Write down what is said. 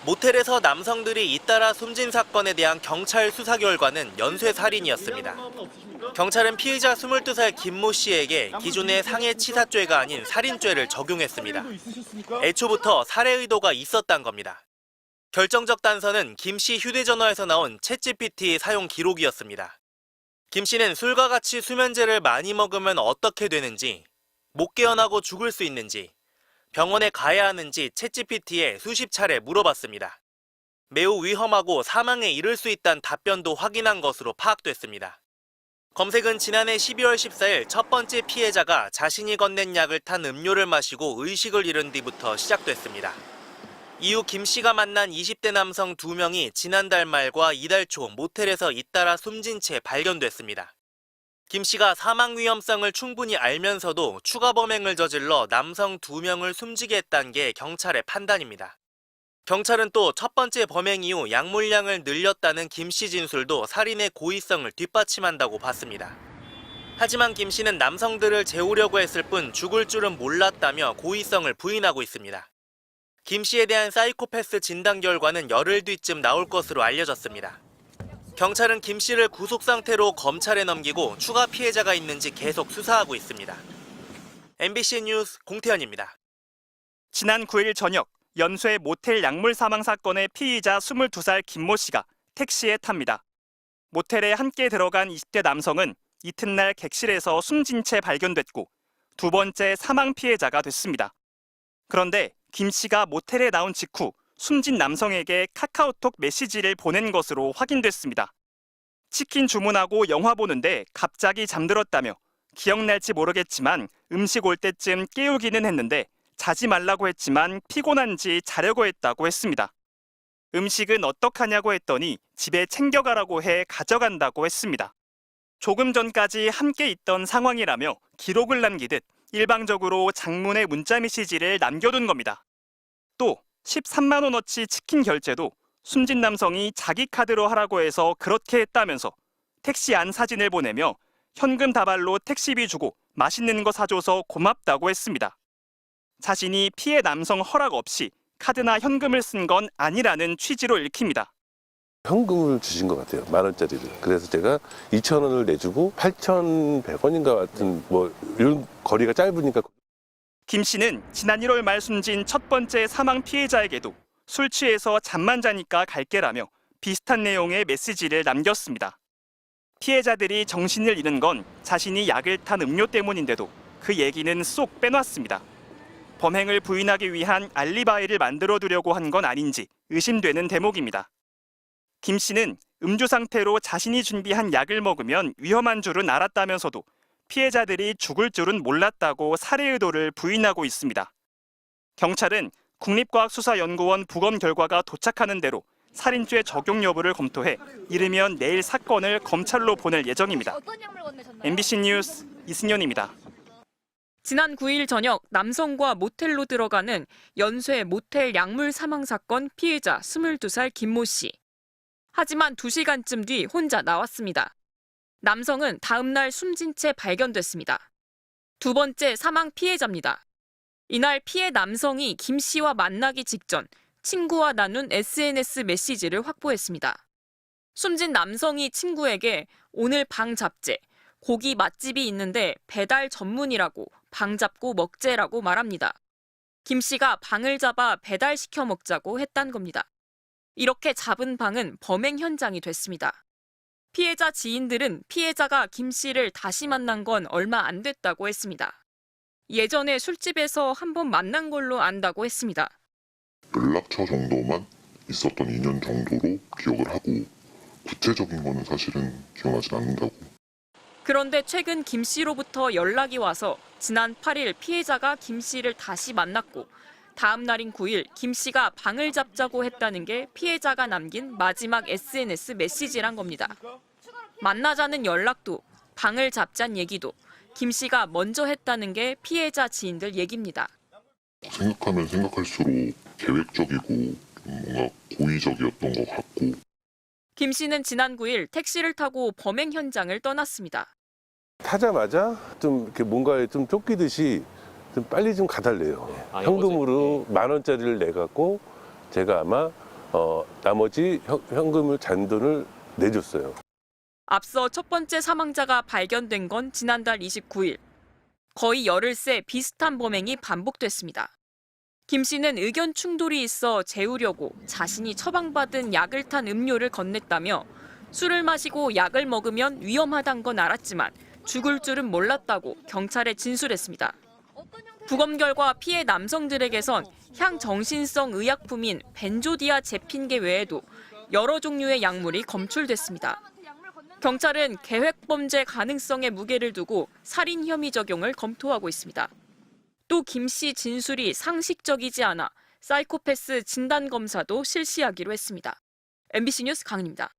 모텔에서 남성들이 잇따라 숨진 사건에 대한 경찰 수사 결과는 연쇄살인이었습니다. 경찰은 피의자 22살 김모 씨에게 기존의 상해치사죄가 아닌 살인죄를 적용했습니다. 애초부터 살해 의도가 있었단 겁니다. 결정적 단서는 김 씨 휴대전화에서 나온 챗GPT 사용 기록이었습니다. 김 씨는 술과 같이 수면제를 많이 먹으면 어떻게 되는지, 못 깨어나고 죽을 수 있는지, 병원에 가야 하는지 챗GPT에 수십 차례 물어봤습니다. 매우 위험하고 사망에 이를 수 있다는 답변도 확인한 것으로 파악됐습니다. 검색은 지난해 12월 14일 첫 번째 피해자가 자신이 건넨 약을 탄 음료를 마시고 의식을 잃은 뒤부터 시작됐습니다. 이후 김 씨가 만난 20대 남성 2명이 지난달 말과 이달 초 모텔에서 잇따라 숨진 채 발견됐습니다. 김 씨가 사망 위험성을 충분히 알면서도 추가 범행을 저질러 남성 2명을 숨지게 했다는 게 경찰의 판단입니다. 경찰은 또 첫 번째 범행 이후 약물량을 늘렸다는 김 씨 진술도 살인의 고의성을 뒷받침한다고 봤습니다. 하지만 김 씨는 남성들을 재우려고 했을 뿐 죽을 줄은 몰랐다며 고의성을 부인하고 있습니다. 김 씨에 대한 사이코패스 진단 결과는 열흘 뒤쯤 나올 것으로 알려졌습니다. 경찰은 김 씨를 구속 상태로 검찰에 넘기고 추가 피해자가 있는지 계속 수사하고 있습니다. MBC 뉴스 공태현입니다. 지난 9일 저녁 연쇄 모텔 약물 사망 사건의 피의자 22살 김모 씨가 택시에 탑니다. 모텔에 함께 들어간 20대 남성은 이튿날 객실에서 숨진 채 발견됐고 두 번째 사망 피해자가 됐습니다. 그런데 김 씨가 모텔에 나온 직후 숨진 남성에게 카카오톡 메시지를 보낸 것으로 확인됐습니다. 치킨 주문하고 영화 보는데 갑자기 잠들었다며 기억날지 모르겠지만 음식 올 때쯤 깨우기는 했는데 자지 말라고 했지만 피곤한지 자려고 했다고 했습니다. 음식은 어떡하냐고 했더니 집에 챙겨가라고 해 가져간다고 했습니다. 조금 전까지 함께 있던 상황이라며 기록을 남기듯 일방적으로 장문의 문자 메시지를 남겨둔 겁니다. 또 13만 원어치 치킨 결제도 숨진 남성이 자기 카드로 하라고 해서 그렇게 했다면서 택시 안 사진을 보내며 현금 다발로 택시비 주고 맛있는 거 사줘서 고맙다고 했습니다. 자신이 피해 남성 허락 없이 카드나 현금을 쓴 건 아니라는 취지로 읽힙니다. 현금을 주신 것 같아요. 10,000원짜리를. 그래서 제가 2,000원을 내주고 8,100원인가 같은 이런 거리가 짧으니까. 김 씨는 지난 1월 말 숨진 첫 번째 사망 피해자에게도 술 취해서 잠만 자니까 갈게라며 비슷한 내용의 메시지를 남겼습니다. 피해자들이 정신을 잃은 건 자신이 약을 탄 음료 때문인데도 그 얘기는 쏙 빼놨습니다. 범행을 부인하기 위한 알리바이를 만들어두려고 한 건 아닌지 의심되는 대목입니다. 김 씨는 음주 상태로 자신이 준비한 약을 먹으면 위험한 줄은 알았다면서도 피해자들이 죽을 줄은 몰랐다고 살해 의도를 부인하고 있습니다. 경찰은 국립과학수사연구원 부검 결과가 도착하는 대로 살인죄 적용 여부를 검토해 이르면 내일 사건을 검찰로 보낼 예정입니다. MBC 뉴스 이승현입니다. 지난 9일 저녁 남성과 모텔로 들어가는 연쇄 모텔 약물 사망 사건 피해자 22살 김모 씨. 하지만 2시간쯤 뒤 혼자 나왔습니다. 남성은 다음 날 숨진 채 발견됐습니다. 두 번째 사망 피해자입니다. 이날 피해 남성이 김 씨와 만나기 직전 친구와 나눈 SNS 메시지를 확보했습니다. 숨진 남성이 친구에게 오늘 방 잡재, 고기 맛집이 있는데 배달 전문이라고 방 잡고 먹재라고 말합니다. 김 씨가 방을 잡아 배달시켜 먹자고 했단 겁니다. 이렇게 잡은 방은 범행 현장이 됐습니다. 피해자 지인들은 피해자가 김 씨를 다시 만난 건 얼마 안 됐다고 했습니다. 예전에 술집에서 한번 만난 걸로 안다고 했습니다. 연락처 정도만 있었던 인연 정도로 기억을 하고 구체적인 거는 사실은 기억나지 않는다고. 그런데 최근 김 씨로부터 연락이 와서 지난 8일 피해자가 김 씨를 다시 만났고 다음 날인 9일 김 씨가 방을 잡자고 했다는 게 피해자가 남긴 마지막 SNS 메시지란 겁니다. 만나자는 연락도 방을 잡자는 얘기도 김 씨가 먼저 했다는 게 피해자 지인들 얘기입니다. 생각하면 생각할수록 계획적이고 뭔가 고의적이었던 것 같고. 김 씨는 지난 9일 택시를 타고 범행 현장을 떠났습니다. 타자마자 좀 이렇게 뭔가에 좀 쫓기듯이 좀 빨리 좀 가달래요. 현금으로 10,000원짜리를 내갖고 제가 아마 나머지 현금을 잔돈을 내줬어요. 앞서 첫 번째 사망자가 발견된 건 지난달 29일. 거의 열흘 새 비슷한 범행이 반복됐습니다. 김 씨는 의견 충돌이 있어 재우려고 자신이 처방받은 약을 탄 음료를 건넸다며 술을 마시고 약을 먹으면 위험하단 건 알았지만 죽을 줄은 몰랐다고 경찰에 진술했습니다. 부검 결과 피해 남성들에게선 향정신성 의약품인 벤조디아제핀계 외에도 여러 종류의 약물이 검출됐습니다. 경찰은 계획범죄 가능성에 무게를 두고 살인 혐의 적용을 검토하고 있습니다. 또 김 씨 진술이 상식적이지 않아 사이코패스 진단검사도 실시하기로 했습니다. MBC 뉴스 강은입니다.